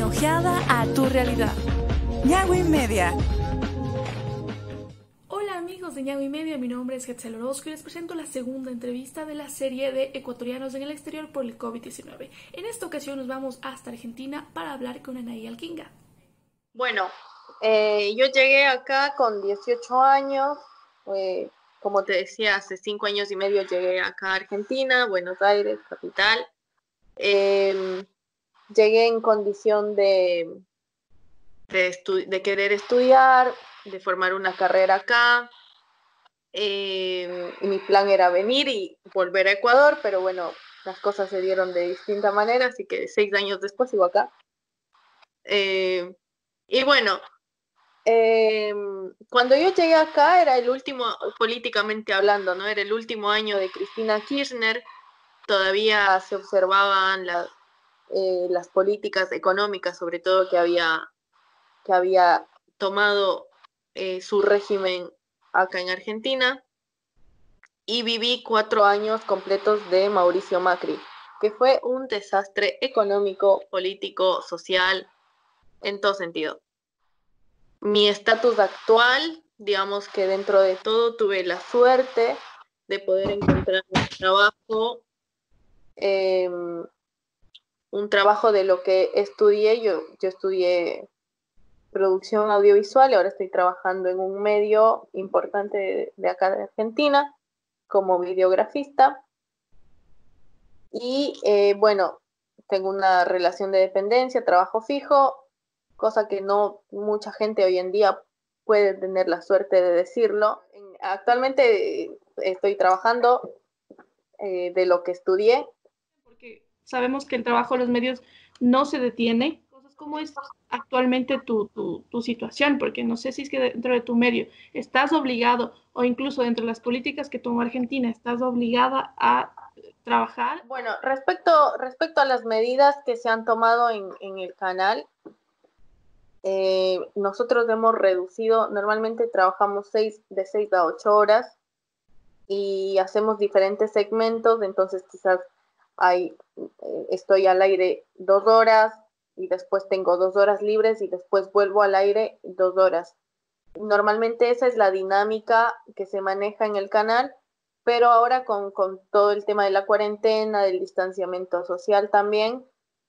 una ojeada a tu realidad. Ñahue Media. Hola amigos de Ñahue Media, mi nombre es Hetzel Orozco y les presento la segunda entrevista de la serie de ecuatorianos en el exterior por el COVID-19. En esta ocasión nos vamos hasta Argentina para hablar con Anaí Alquinga. Bueno, yo llegué acá con 18 años, como te decía, hace 5 años y medio llegué acá a Argentina, Buenos Aires, capital. Llegué en condición de querer estudiar, de formar una carrera acá. Y mi plan era venir y volver a Ecuador, pero bueno, las cosas se dieron de distinta manera, así que 6 años después sigo acá. Y bueno, cuando yo llegué acá era el último, políticamente hablando, ¿no? Era el último año de Cristina Kirchner, todavía se observaban las políticas económicas, sobre todo que había tomado su régimen acá en Argentina, y viví 4 años completos de Mauricio Macri, que fue un desastre económico, político, social, en todo sentido. Mi estatus actual, digamos que dentro de todo tuve la suerte de poder encontrar un trabajo de lo que estudié. Yo estudié producción audiovisual y ahora estoy trabajando en un medio importante de acá de Argentina como videografista. Y bueno, tengo una relación de dependencia, trabajo fijo, cosa que no mucha gente hoy en día puede tener la suerte de decirlo. Actualmente estoy trabajando de lo que estudié. Porque sabemos que el trabajo en los medios no se detiene. ¿Cómo es actualmente tu situación? Porque no sé si es que dentro de tu medio estás obligado, o incluso dentro de las políticas que tomó Argentina, estás obligada a trabajar. Bueno, respecto a las medidas que se han tomado en el canal, nosotros hemos reducido, normalmente trabajamos de 6 a 8 horas y hacemos diferentes segmentos, entonces quizás estoy al aire 2 horas y después tengo 2 horas libres y después vuelvo al aire 2 horas. Normalmente esa es la dinámica que se maneja en el canal, pero ahora con todo el tema de la cuarentena, del distanciamiento social también,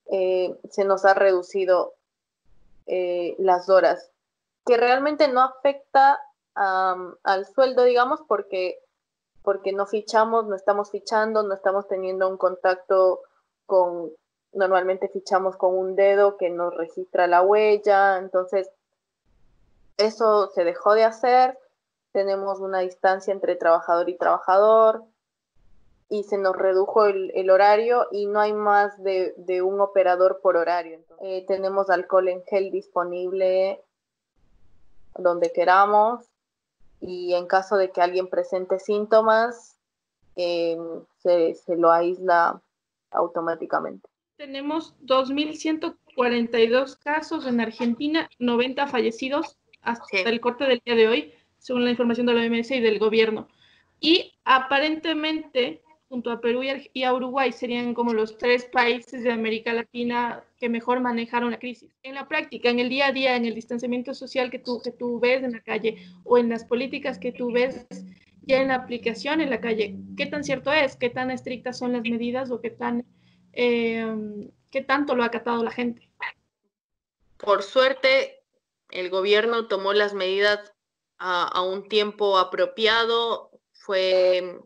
se nos ha reducido las horas, que realmente no afecta al sueldo, digamos, porque no fichamos, no estamos fichando, no estamos teniendo un contacto normalmente fichamos con un dedo que nos registra la huella, entonces eso se dejó de hacer, tenemos una distancia entre trabajador y trabajador y se nos redujo el horario y no hay más de un operador por horario. Entonces, tenemos alcohol en gel disponible donde queramos y en caso de que alguien presente síntomas, se lo aísla automáticamente. Tenemos 2.142 casos en Argentina, 90 fallecidos hasta el corte del día de hoy, según la información de la OMS y del gobierno. Y aparentemente, junto a Perú y a Uruguay, serían como los 3 países de América Latina que mejor manejaron la crisis. En la práctica, en el día a día, en el distanciamiento social que tú ves en la calle o en las políticas que tú ves ya en la aplicación en la calle, ¿qué tan cierto es? ¿Qué tan estrictas son las medidas o qué tanto lo ha acatado la gente? Por suerte, el gobierno tomó las medidas a un tiempo apropiado, fue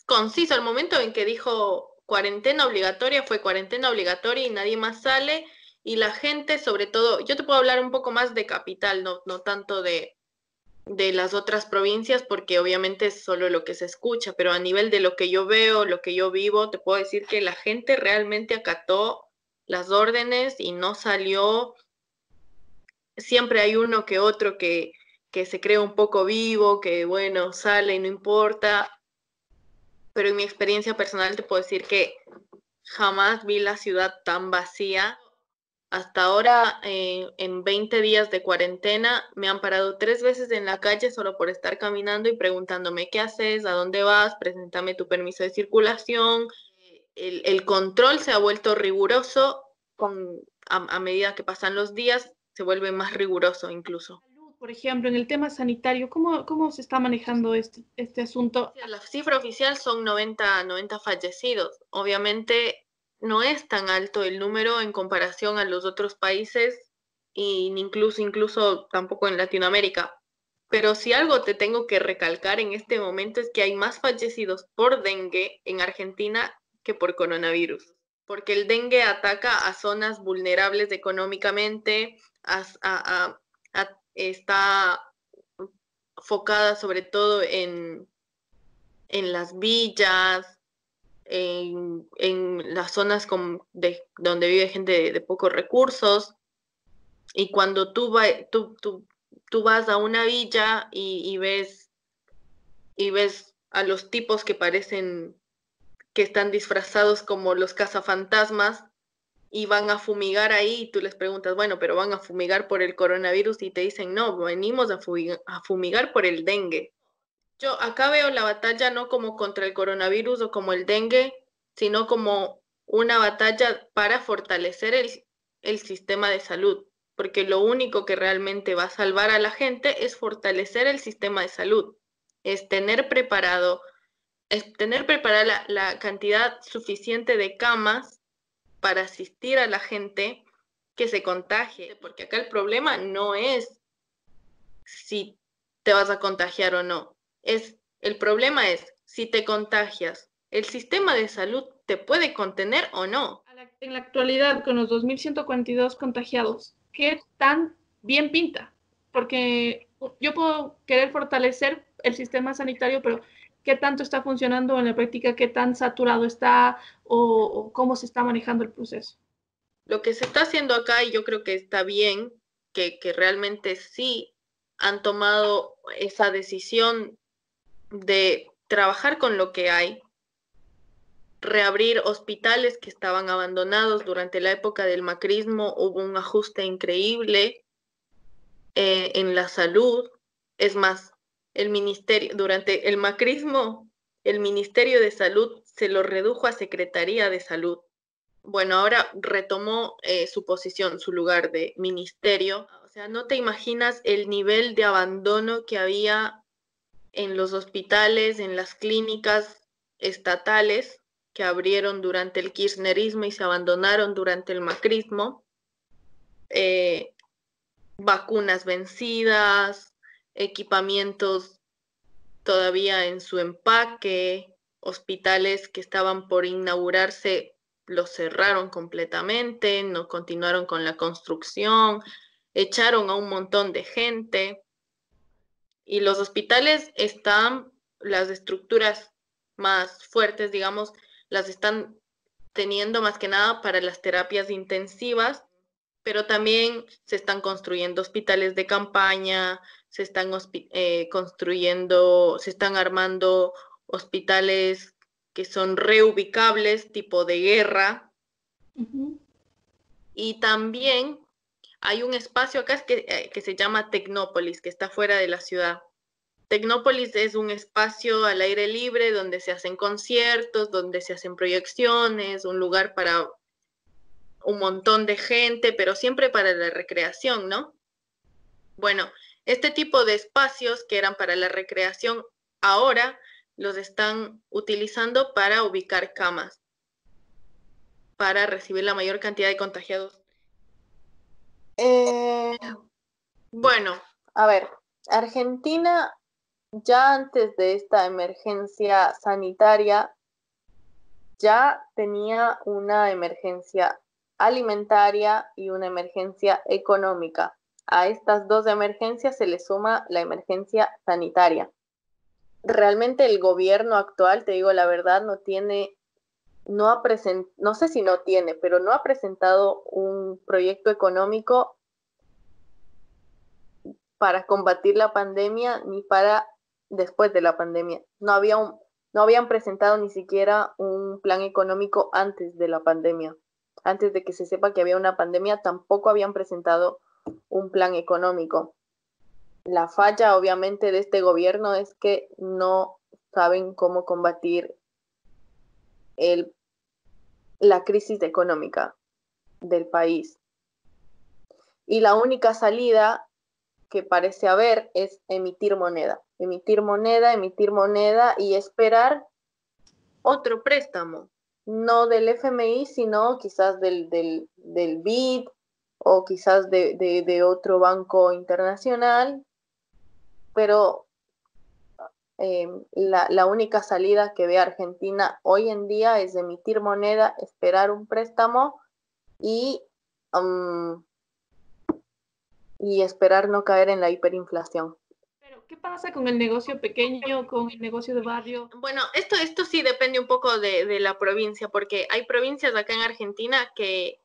conciso. Al momento en que dijo cuarentena obligatoria, fue cuarentena obligatoria y nadie más sale. Y la gente, sobre todo, yo te puedo hablar un poco más de capital, no tanto de las otras provincias, porque obviamente es solo lo que se escucha, pero a nivel de lo que yo veo, lo que yo vivo, te puedo decir que la gente realmente acató las órdenes y no salió. Siempre hay uno que otro que se cree un poco vivo, que bueno, sale y no importa, pero en mi experiencia personal te puedo decir que jamás vi la ciudad tan vacía. Hasta ahora, en 20 días de cuarentena, me han parado 3 veces en la calle solo por estar caminando y preguntándome qué haces, a dónde vas, preséntame tu permiso de circulación. el control se ha vuelto riguroso a medida que pasan los días, se vuelve más riguroso incluso. Por ejemplo, en el tema sanitario, ¿cómo se está manejando este asunto? La cifra oficial son 90 fallecidos. Obviamente no es tan alto el número en comparación a los otros países e incluso tampoco en Latinoamérica. Pero si algo te tengo que recalcar en este momento es que hay más fallecidos por dengue en Argentina que por coronavirus, porque el dengue ataca a zonas vulnerables económicamente, está focada sobre todo en las villas, en las zonas donde vive gente de pocos recursos, y cuando tú vas a una villa y ves a los tipos que parecen que están disfrazados como los cazafantasmas y van a fumigar ahí, y tú les preguntas, bueno, pero van a fumigar por el coronavirus, y te dicen, no, venimos a fumigar por el dengue. Yo acá veo la batalla no como contra el coronavirus o como el dengue, sino como una batalla para fortalecer el sistema de salud, porque lo único que realmente va a salvar a la gente es fortalecer el sistema de salud, es tener preparada la cantidad suficiente de camas para asistir a la gente que se contagie, porque acá el problema no es si te vas a contagiar o no. El problema es si te contagias, ¿el sistema de salud te puede contener o no? En la actualidad, con los 2.142 contagiados, ¿qué tan bien pinta? Porque yo puedo querer fortalecer el sistema sanitario, pero ¿qué tanto está funcionando en la práctica? ¿Qué tan saturado está o cómo se está manejando el proceso? Lo que se está haciendo acá, y yo creo que está bien, que realmente sí han tomado esa decisión de trabajar con lo que hay, reabrir hospitales que estaban abandonados durante la época del macrismo. Hubo un ajuste increíble en la salud. Es más, durante el macrismo, el Ministerio de Salud se lo redujo a Secretaría de Salud. Bueno, ahora retomó su posición, su lugar de ministerio. O sea, no te imaginas el nivel de abandono que había en los hospitales, en las clínicas estatales que abrieron durante el kirchnerismo y se abandonaron durante el macrismo. Vacunas vencidas, equipamientos todavía en su empaque, hospitales que estaban por inaugurarse los cerraron completamente, no continuaron con la construcción, echaron a un montón de gente, y los hospitales las estructuras más fuertes, digamos, las están teniendo más que nada para las terapias intensivas, pero también se están construyendo hospitales de campaña, se están se están armando hospitales que son reubicables, tipo de guerra. Uh-huh. Y también hay un espacio acá que se llama Tecnópolis, que está fuera de la ciudad. Tecnópolis es un espacio al aire libre donde se hacen conciertos, donde se hacen proyecciones, un lugar para un montón de gente, pero siempre para la recreación, ¿no? Bueno, este tipo de espacios que eran para la recreación, ahora los están utilizando para ubicar camas, para recibir la mayor cantidad de contagiados. Bueno, a ver, Argentina ya antes de esta emergencia sanitaria ya tenía una emergencia alimentaria y una emergencia económica. A estas dos emergencias se le suma la emergencia sanitaria. Realmente el gobierno actual, te digo la verdad, no sé si no tiene, pero no ha presentado un proyecto económico para combatir la pandemia ni para después de la pandemia. No habían presentado ni siquiera un plan económico antes de la pandemia. Antes de que se sepa que había una pandemia, tampoco habían presentado un plan económico. La falla, obviamente, de este gobierno es que no saben cómo combatir la crisis económica del país. Y la única salida que parece haber es emitir moneda y esperar otro préstamo, no del FMI, sino quizás del BID o quizás de otro banco internacional, pero la única salida que ve Argentina hoy en día es emitir moneda, esperar un préstamo y esperar no caer en la hiperinflación. Pero, ¿qué pasa con el negocio pequeño, con el negocio de barrio? Bueno, esto sí depende un poco de la provincia, porque hay provincias acá en Argentina que,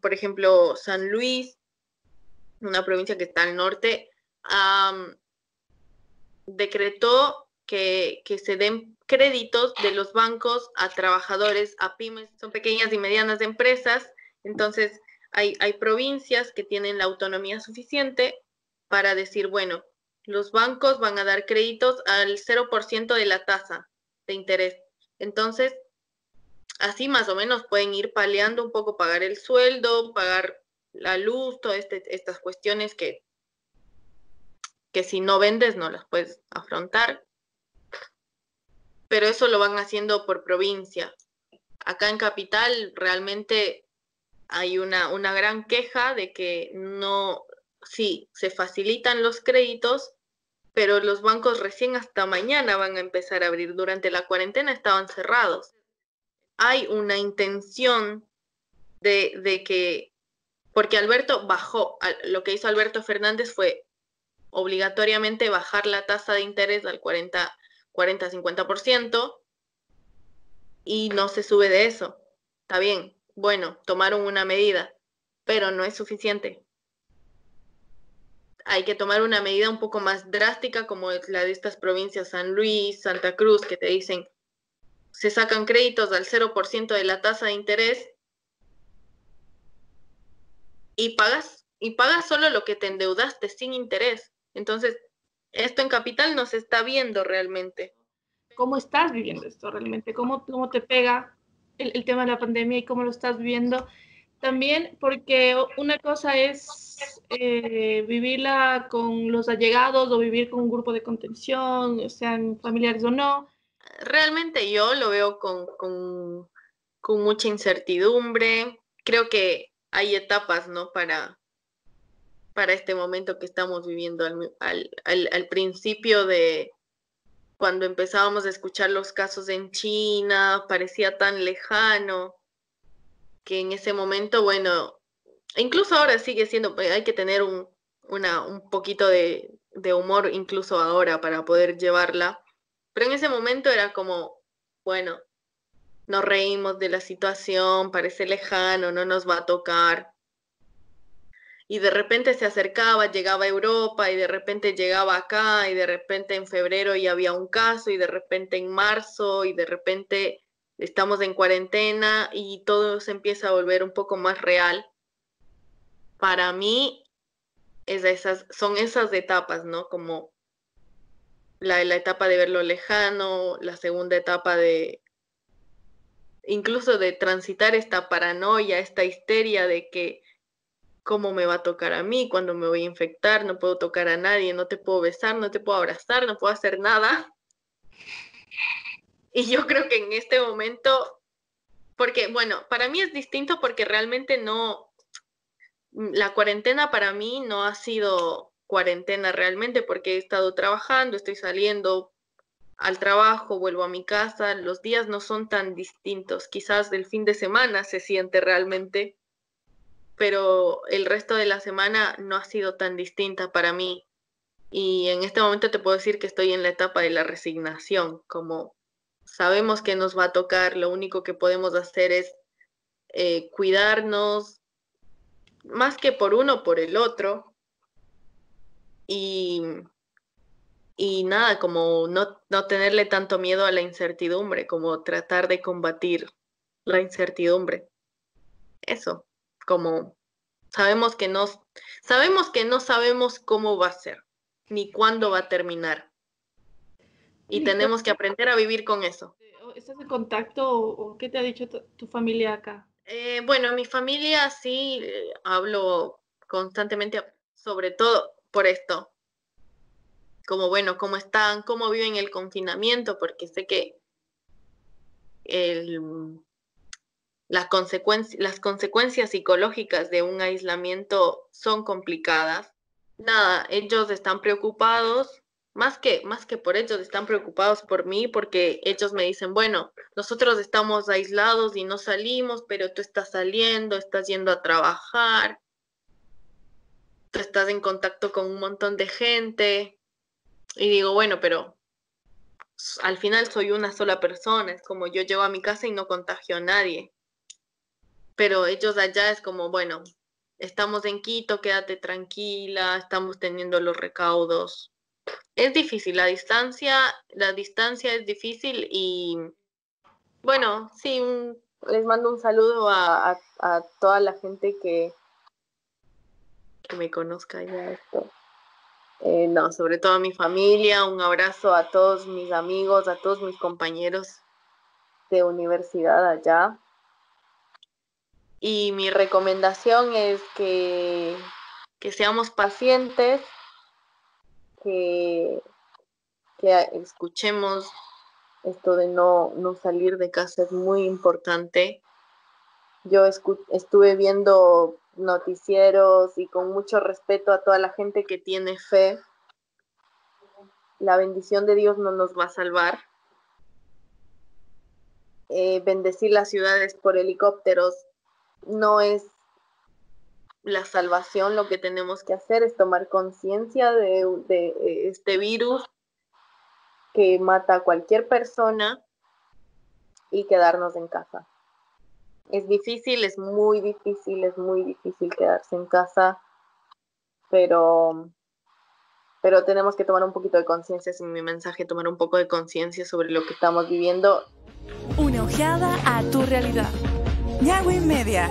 por ejemplo, San Luis, una provincia que está al norte, decretó que se den créditos de los bancos a trabajadores, a pymes, son pequeñas y medianas empresas. Entonces hay provincias que tienen la autonomía suficiente para decir, bueno, los bancos van a dar créditos al 0% de la tasa de interés. Entonces, así más o menos pueden ir paliando un poco, pagar el sueldo, pagar la luz, todas estas cuestiones que si no vendes no las puedes afrontar. Pero eso lo van haciendo por provincia. Acá en Capital realmente hay una gran queja de que no, sí, se facilitan los créditos, pero los bancos recién hasta mañana van a empezar a abrir. Durante la cuarentena estaban cerrados. Hay una intención de que, porque Alberto bajó, lo que hizo Alberto Fernández fue obligatoriamente bajar la tasa de interés al 40-50% y no se sube de eso. Está bien, bueno, tomaron una medida, pero no es suficiente. Hay que tomar una medida un poco más drástica como la de estas provincias, San Luis, Santa Cruz, que te dicen, se sacan créditos al 0% de la tasa de interés y pagas solo lo que te endeudaste sin interés. Entonces, esto en Capital no se está viendo realmente. ¿Cómo estás viviendo esto realmente? ¿Cómo te pega el tema de la pandemia y cómo lo estás viviendo? También porque una cosa es vivirla con los allegados o vivir con un grupo de contención, sean familiares o no. Realmente yo lo veo con mucha incertidumbre. Creo que hay etapas, ¿no? Para este momento que estamos viviendo. Al principio de cuando empezábamos a escuchar los casos en China, parecía tan lejano que en ese momento, bueno, incluso ahora sigue siendo, hay que tener un poquito de humor incluso ahora para poder llevarla, pero en ese momento era como, bueno, nos reímos de la situación, parece lejano, no nos va a tocar. Y de repente se acercaba, llegaba a Europa y de repente llegaba acá y de repente en febrero ya había un caso y de repente en marzo y de repente estamos en cuarentena y todo se empieza a volver un poco más real. Para mí son esas etapas, ¿no? Como la etapa de verlo lejano, la segunda etapa de incluso de transitar esta paranoia, esta histeria de que cómo me va a tocar a mí, cuándo me voy a infectar, no puedo tocar a nadie, no te puedo besar, no te puedo abrazar, no puedo hacer nada. Y yo creo que en este momento, porque bueno, para mí es distinto porque realmente no, la cuarentena para mí no ha sido cuarentena realmente porque he estado trabajando, estoy saliendo al trabajo, vuelvo a mi casa, los días no son tan distintos, quizás el fin de semana se siente realmente, pero el resto de la semana no ha sido tan distinta para mí. Y en este momento te puedo decir que estoy en la etapa de la resignación, como sabemos que nos va a tocar, lo único que podemos hacer es cuidarnos, más que por uno, por el otro. Y nada, como no tenerle tanto miedo a la incertidumbre, como tratar de combatir la incertidumbre. Eso, como sabemos que no sabemos cómo va a ser, ni cuándo va a terminar. Y tenemos que aprender a vivir con eso. ¿Estás en contacto o qué te ha dicho tu familia acá? Bueno, mi familia sí hablo constantemente, sobre todo por esto, como bueno, cómo están, cómo viven el confinamiento, porque sé que el, las consecuencias psicológicas de un aislamiento son complicadas. Nada, ellos están preocupados, más que por ellos, están preocupados por mí, porque ellos me dicen, bueno, nosotros estamos aislados y no salimos, pero tú estás saliendo, estás yendo a trabajar, tú estás en contacto con un montón de gente. Y digo, bueno, pero al final soy una sola persona, es como yo llego a mi casa y no contagio a nadie. Pero ellos allá es como, bueno, estamos en Quito, quédate tranquila, estamos teniendo los recaudos. Es difícil, la distancia es difícil y bueno, sí, les mando un saludo a toda la gente que me conozca ya esto. No, sobre todo a mi familia, un abrazo a todos mis amigos, a todos mis compañeros de universidad allá. Y mi recomendación es que seamos pacientes, que escuchemos esto de no salir de casa, es muy importante. Yo estuve viendo noticieros y con mucho respeto a toda la gente que tiene fe. La bendición de Dios no nos va a salvar. Bendecir las ciudades por helicópteros no es la salvación. Lo que tenemos que hacer es tomar conciencia de este virus que mata a cualquier persona y quedarnos en casa. Es difícil, es muy difícil quedarse en casa, pero tenemos que tomar un poquito de conciencia, es mi mensaje, tomar un poco de conciencia sobre lo que estamos viviendo. Una ojeada a tu realidad. Ñahue Media.